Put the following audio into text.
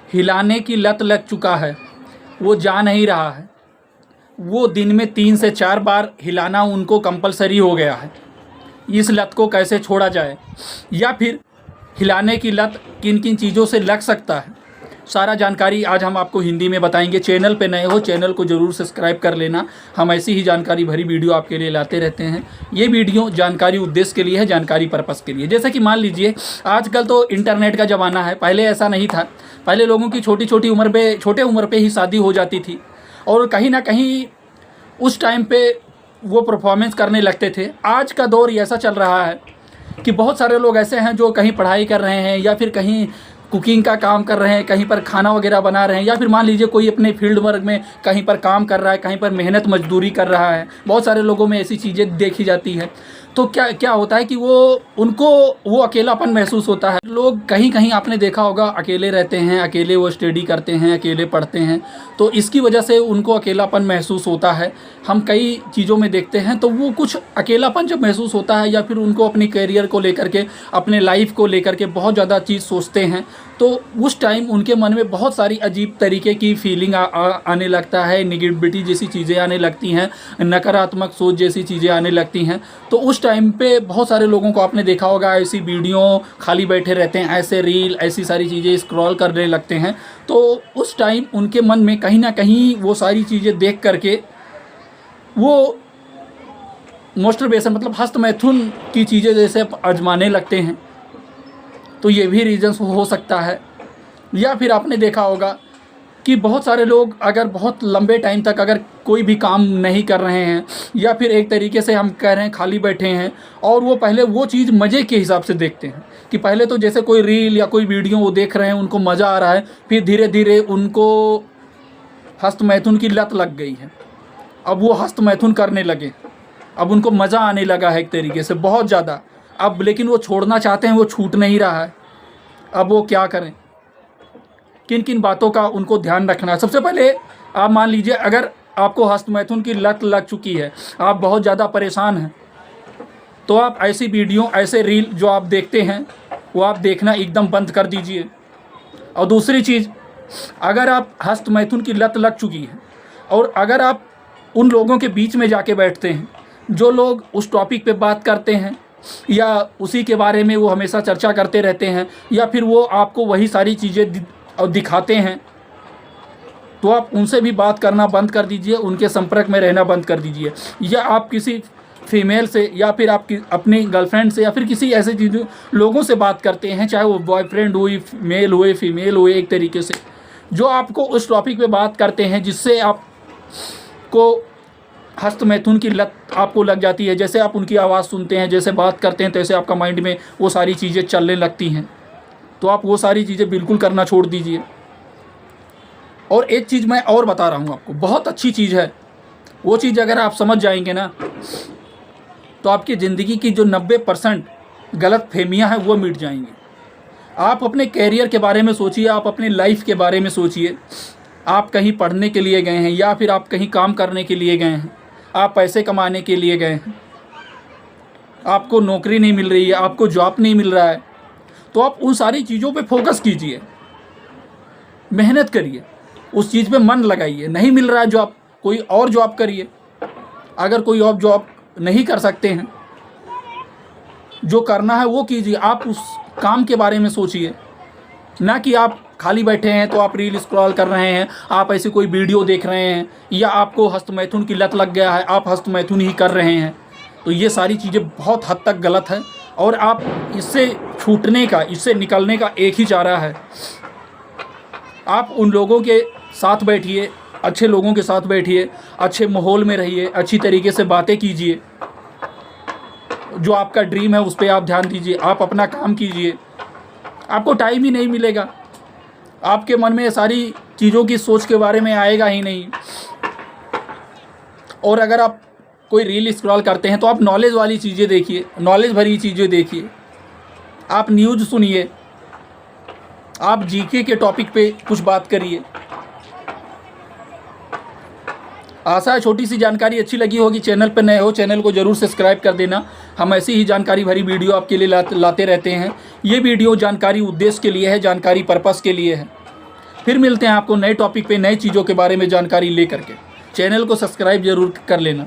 हिलाने की लत लग चुका है, वो जा नहीं रहा है। वो दिन में 3 से 4 बार हिलाना उनको कंपलसरी हो गया है। इस लत को कैसे छोड़ा जाए, या फिर हिलाने की लत किन किन चीज़ों से लग सकता है, सारा जानकारी आज हम आपको हिंदी में बताएंगे। चैनल पे नए हो, चैनल को ज़रूर सब्सक्राइब कर लेना। हम ऐसी ही जानकारी भरी वीडियो आपके लिए लाते रहते हैं। ये वीडियो जानकारी उद्देश्य के लिए है, जानकारी पर्पज़ के लिए। जैसे कि मान लीजिए आजकल तो इंटरनेट का ज़माना है, पहले ऐसा नहीं था। पहले लोगों की छोटी उम्र पे ही शादी हो जाती थी, और कहीं ना कहीं उस टाइम पे वो परफॉर्मेंस करने लगते थे। आज का दौर ऐसा चल रहा है कि बहुत सारे लोग ऐसे हैं जो कहीं पढ़ाई कर रहे हैं, या फिर कहीं कुकिंग का काम कर रहे हैं, कहीं पर खाना वगैरह बना रहे हैं, या फिर मान लीजिए कोई अपने फील्ड वर्क में कहीं पर काम कर रहा है, कहीं पर मेहनत मजदूरी कर रहा है। बहुत सारे लोगों में ऐसी चीज़ें देखी जाती है। तो क्या होता है कि उनको अकेलापन महसूस होता है। लोग कहीं कहीं आपने देखा होगा अकेले रहते हैं, अकेले वो स्टडी करते हैं, अकेले पढ़ते हैं, तो इसकी वजह से उनको अकेलापन महसूस होता है। हम कई चीज़ों में देखते हैं तो वो कुछ अकेलापन जब महसूस होता है, या फिर उनको अपने करियर को लेकर के, अपने लाइफ को लेकर के बहुत ज़्यादा चीज़ सोचते हैं, तो उस टाइम उनके मन में बहुत सारी अजीब तरीके की फीलिंग आने लगता है। निगेटिविटी जैसी चीज़ें आने लगती हैं, नकारात्मक सोच जैसी चीज़ें आने लगती हैं। तो उस टाइम पे बहुत सारे लोगों को आपने देखा होगा ऐसी वीडियो खाली बैठे रहते हैं, ऐसे रील, ऐसी सारी चीज़ें स्क्रॉल करने लगते हैं। तो उस टाइम उनके मन में कहीं ना कहीं वो सारी चीज़ें देख करके वो मास्टरबेशन मतलब हस्तमैथुन की चीज़ें जैसे आजमाने लगते हैं। तो ये भी रीज़न्स हो सकता है। या फिर आपने देखा होगा कि बहुत सारे लोग अगर बहुत लंबे टाइम तक अगर कोई भी काम नहीं कर रहे हैं, या फिर एक तरीके से हम कह रहे हैं खाली बैठे हैं, और वो पहले वो चीज़ मज़े के हिसाब से देखते हैं कि पहले तो जैसे कोई रील या कोई वीडियो वो देख रहे हैं, उनको मज़ा आ रहा है, फिर धीरे धीरे उनको हस्तमैथुन की लत लग गई है। अब वो हस्तमैथुन करने लगे, अब उनको मज़ा आने लगा है एक तरीके से बहुत ज़्यादा। अब लेकिन वो छोड़ना चाहते हैं, वो छूट नहीं रहा है। अब वो क्या करें, किन किन बातों का उनको ध्यान रखना है। सबसे पहले आप मान लीजिए अगर आपको हस्तमैथुन की लत लग चुकी है, आप बहुत ज़्यादा परेशान हैं, तो आप ऐसी वीडियो, ऐसे रील जो आप देखते हैं वो आप देखना एकदम बंद कर दीजिए। और दूसरी चीज़, अगर आप हस्तमैथुन की लत लग चुकी है और अगर आप उन लोगों के बीच में जाके बैठते हैं जो लोग उस टॉपिक पे बात करते हैं, या उसी के बारे में वो हमेशा चर्चा करते रहते हैं, या फिर वो आपको वही सारी चीज़ें दिखाते हैं, तो आप उनसे भी बात करना बंद कर दीजिए, उनके संपर्क में रहना बंद कर दीजिए। या आप किसी फीमेल से, या फिर आप अपनी गर्लफ्रेंड से, या फिर किसी ऐसे चीज़ों लोगों से बात करते हैं, चाहे वो बॉयफ्रेंड हुई, मेल हुए, फीमेल हुए, एक तरीके से जो आपको उस टॉपिक पे बात करते हैं जिससे आपको हस्तमैथुन की लत आपको लग जाती है। जैसे आप उनकी आवाज़ सुनते हैं, जैसे बात करते हैं, तैसे आपका माइंड में वो सारी चीज़ें चलने लगती हैं। तो आप वो सारी चीज़ें बिल्कुल करना छोड़ दीजिए। और एक चीज़ मैं और बता रहा हूँ आपको, बहुत अच्छी चीज़ है। वो चीज़ अगर आप समझ जाएंगे ना, तो आपकी ज़िंदगी की जो 90% गलत फहमियाँ हैं वो मिट जाएंगी। आप अपने कैरियर के बारे में सोचिए, आप अपनी लाइफ के बारे में सोचिए। आप कहीं पढ़ने के लिए गए हैं, या फिर आप कहीं काम करने के लिए गए हैं, आप पैसे कमाने के लिए गए हैं, आपको नौकरी नहीं मिल रही है, आपको जॉब नहीं मिल रहा है, तो आप उन सारी चीज़ों पे फोकस कीजिए, मेहनत करिए, उस चीज़ पे मन लगाइए। नहीं मिल रहा है जॉब, कोई और जॉब करिए। अगर कोई और जॉब नहीं कर सकते हैं, जो करना है वो कीजिए। आप उस काम के बारे में सोचिए, ना कि आप खाली बैठे हैं तो आप रील स्क्रॉल कर रहे हैं, आप ऐसी कोई वीडियो देख रहे हैं, या आपको हस्तमैथुन की लत लग गया है, आप हस्तमैथुन ही कर रहे हैं। तो ये सारी चीज़ें बहुत हद तक गलत है, और आप इससे छूटने का, इससे निकलने का एक ही चारा है। आप उन लोगों के साथ बैठिए, अच्छे लोगों के साथ बैठिए, अच्छे माहौल में रहिए, अच्छी तरीके से बातें कीजिए। जो आपका ड्रीम है उस पर आप ध्यान दीजिए, आप अपना काम कीजिए। आपको टाइम ही नहीं मिलेगा, आपके मन में सारी चीज़ों की सोच के बारे में आएगा ही नहीं। और अगर आप कोई रील स्क्रॉल करते हैं तो आप नॉलेज वाली चीज़ें देखिए, नॉलेज भरी चीज़ें देखिए, आप न्यूज़ सुनिए, आप जीके के टॉपिक पे कुछ बात करिए। आशा है छोटी सी जानकारी अच्छी लगी होगी। चैनल पर नए हो, चैनल को ज़रूर सब्सक्राइब कर देना। हम ऐसी ही जानकारी भरी वीडियो आपके लिए लाते रहते हैं। ये वीडियो जानकारी उद्देश्य के लिए है, जानकारी पर्पस के लिए है। फिर मिलते हैं आपको नए टॉपिक पे, नए चीज़ों के बारे में जानकारी ले करके। चैनल को सब्सक्राइब जरूर कर लेना।